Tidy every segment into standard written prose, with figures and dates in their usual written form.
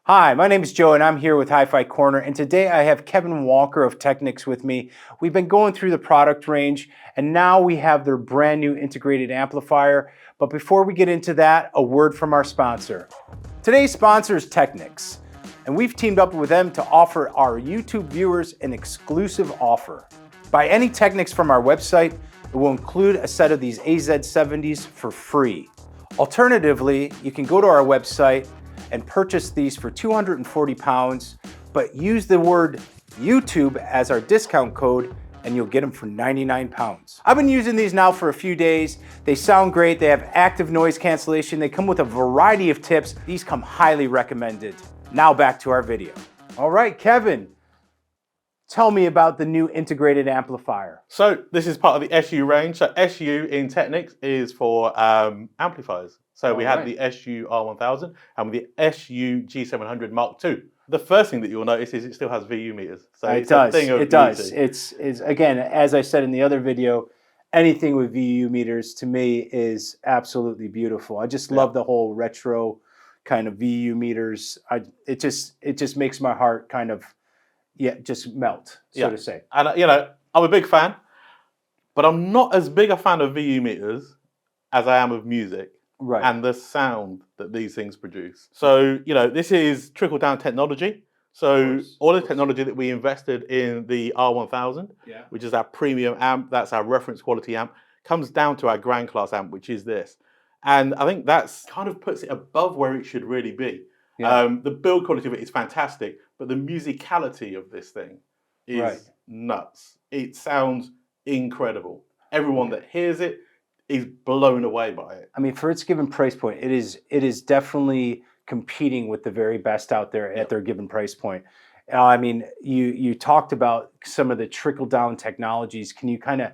Hi, my name is Joe and I'm here with Hi-Fi Corner, and today I have Kevin Walker of Technics with me. We've been going through the product range and now we have their brand new integrated amplifier. But before we get into that, a word from our sponsor. Today's sponsor is Technics, and we've teamed up with them to offer our YouTube viewers an exclusive offer. Buy any Technics from our website, it will include a set of these AZ70s for free. Alternatively, you can go to our website and purchase these for £240, but use the word YouTube as our discount code and you'll get them for £99. I've been using these now for a few days. They sound great. They have active noise cancellation. They come with a variety of tips. These come highly recommended. Now back to our video. All right, Kevin, tell me about the new integrated amplifier. So this is part of the SU range. So SU in Technics is for amplifiers. So we have the SU-R1000 and the SU-G700 MII. The first thing that you'll notice is it still has VU meters. So it does. It does. It's again, as I said in the other video, anything with VU meters to me is absolutely beautiful. I just love the whole retro kind of VU meters. It just makes my heart kind of just melt, so to say. And you know, I'm a big fan, but I'm not as big a fan of VU meters as I am of music. Right. And the sound that these things produce. So, you know, this is trickle-down technology. So all the technology that we invested in the R1000, which is our premium amp, that's our reference quality amp, comes down to our grand class amp, which is this. And I think that's kind of puts it above where it should really be. The build quality of it is fantastic, but the musicality of this thing is nuts. It sounds incredible. Everyone that hears it is blown away by it. I mean, for its given price point, it is definitely competing with the very best out there at their given price point. I mean, you talked about some of the trickle-down technologies. Can you kind of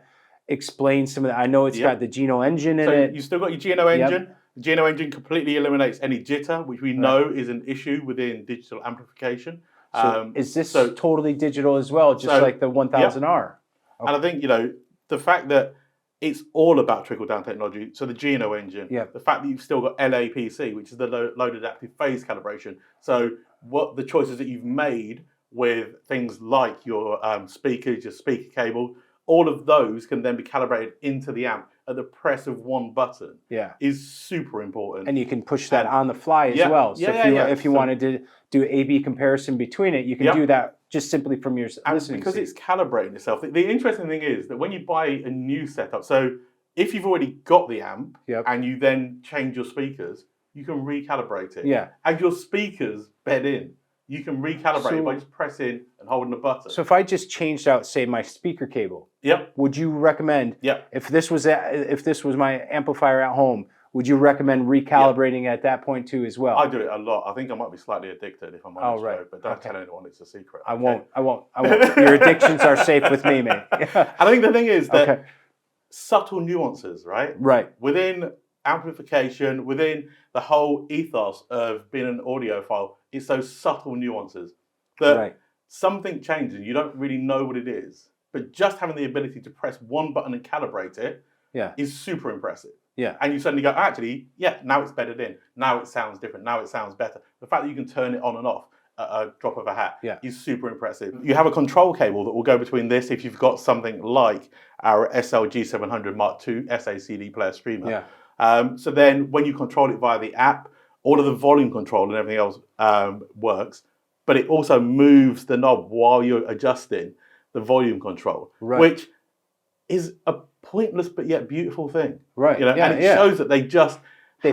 explain some of that? I know it's got the Geno engine in it. You still got your Geno engine. The Geno engine completely eliminates any jitter, which we know is an issue within digital amplification. So is this totally digital as well, just like the 1000R? Okay. And I think, you know, the fact that it's all about trickle-down technology. So the Geno engine, the fact that you've still got LAPC, which is the load adaptive phase calibration. So what the choices that you've made with things like your speakers, your speaker cable, all of those can then be calibrated into the amp at the press of one button. Is super important. And you can push that on the fly as well. So if you wanted to do A/B comparison between it, you can do that just simply from your listening. Because it's calibrating itself. The interesting thing is that when you buy a new setup, so if you've already got the amp and you then change your speakers, you can recalibrate it. As your speakers bed in, you can recalibrate it by just pressing and holding the button. So if I just changed out, say, my speaker cable, would you recommend, if this was my amplifier at home, would you recommend recalibrating at that point too as well? I do it a lot. I think I might be slightly addicted if I'm honest, but don't tell anyone it's a secret. I won't. Your addictions are safe with me, mate. And I think the thing is that subtle nuances, right? Within amplification, within the whole ethos of being an audiophile, it's those subtle nuances that something changes and you don't really know what it is, but just having the ability to press one button and calibrate it is super impressive. And you suddenly go, actually, now it's bedded in. Now it sounds different. Now it sounds better. The fact that you can turn it on and off at a drop of a hat is super impressive. You have a control cable that will go between this if you've got something like our SL-G700 MII SACD player streamer. So then when you control it via the app, all of the volume control and everything else works, but it also moves the knob while you're adjusting the volume control, which is a pointless but yet beautiful thing. You know, and it shows that they've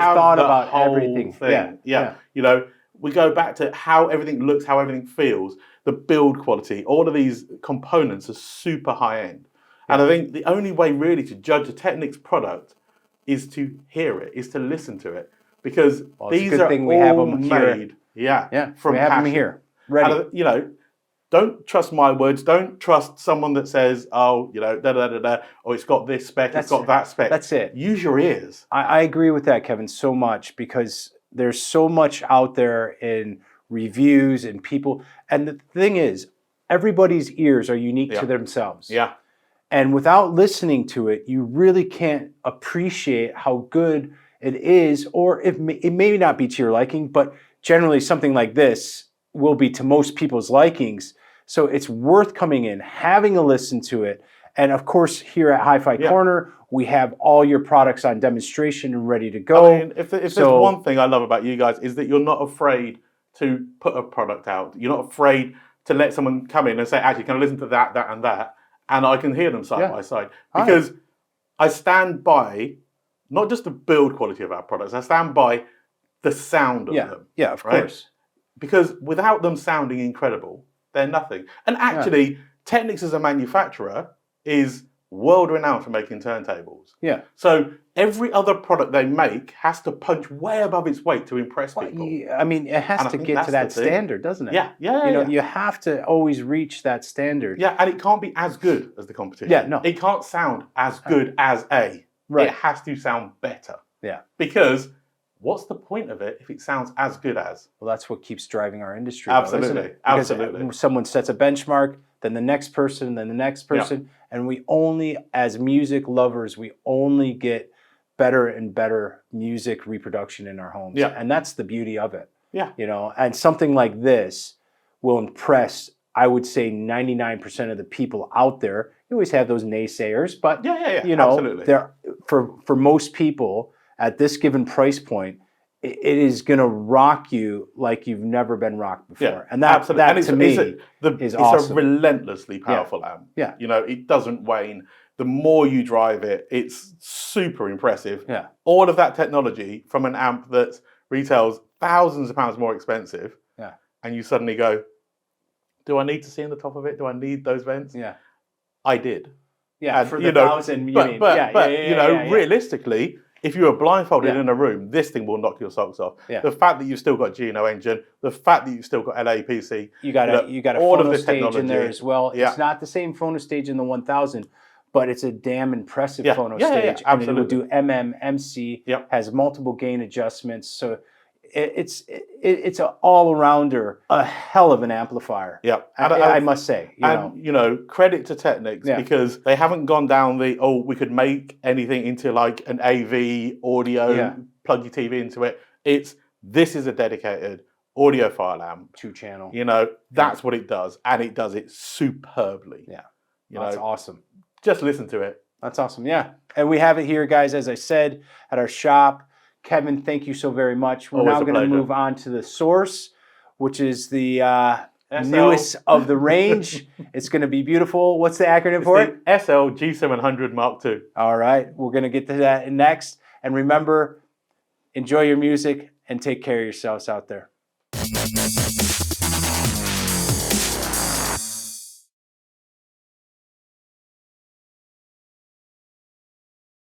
thought about everything. You know, we go back to how everything looks, how everything feels, the build quality, all of these components are super high end. And I think the only way really to judge a Technics product is to hear it, is to listen to it. Because these are all made from we have them here, ready. And, you know, don't trust my words. Don't trust someone that says, oh, you know, or it's got this spec, it's got that spec. That's it. Use your ears. I agree with that, Kevin, so much, because there's so much out there in reviews and people. And the thing is, everybody's ears are unique to themselves. And without listening to it, you really can't appreciate how good it is, or it may not be to your liking, but generally something like this will be to most people's likings. So it's worth coming in, having a listen to it. And of course, here at Hi-Fi Corner, we have all your products on demonstration and ready to go. I mean, if there's one thing I love about you guys is that you're not afraid to put a product out. You're not afraid to let someone come in and say, actually, can I listen to that, that, and that? And I can hear them side by side. Because I stand by not just the build quality of our products, I stand by the sound of them. Yeah, of course. Because without them sounding incredible, they're nothing. And actually, Technics as a manufacturer is world renowned for making turntables. Yeah. So every other product they make has to punch way above its weight to impress people. I mean, it has to get to that standard, doesn't it? Yeah. You have to always reach that standard. Yeah, and it can't be as good as the competition. Yeah, no. It can't sound as good as A. Right. It has to sound better. Yeah. Because what's the point of it if it sounds as good as? Well, that's what keeps driving our industry. Absolutely. Though, isn't it? Absolutely. Someone sets a benchmark, then the next person, then the next person. And we only, as music lovers, we only get better and better music reproduction in our homes. Yeah. And that's the beauty of it. Yeah. You know, and something like this will impress, I would say, 99% of the people out there. You always have those naysayers, but you know, absolutely. For most people at this given price point, it is going to rock you like you've never been rocked before. Yeah, and that to me is awesome. It's a relentlessly powerful amp. Yeah. You know, it doesn't wane. The more you drive it, it's super impressive. Yeah. All of that technology from an amp that retails thousands of pounds more expensive. Yeah. And you suddenly go, do I need to see in the top of it? Do I need those vents? Yeah. I did. Yeah, and, for the thousand, realistically, if you were blindfolded in a room, this thing will knock your socks off. Yeah. The fact that you've still got Geno engine, the fact that you've still got LAPC, you got a phono stage in there as well. Yeah. It's not the same phono stage in the 1000, but it's a damn impressive phono stage. Absolutely. And it will do MC, has multiple gain adjustments. So it's an all-arounder, a hell of an amplifier. Yeah, I must say. You know, credit to Technics because they haven't gone down the we could make anything into like an AV audio, plug your TV into it. This is a dedicated audiophile amp, 2-channel. You know, that's what it does, and it does it superbly. Yeah, that's awesome. Just listen to it. That's awesome. Yeah, and we have it here, guys. As I said, at our shop. Kevin, thank you so very much. We're now going to move on to the Source, which is the newest of the range. It's going to be beautiful. What's the acronym for it? SL-G700 Mark II. All right. We're going to get to that next. And remember, enjoy your music and take care of yourselves out there.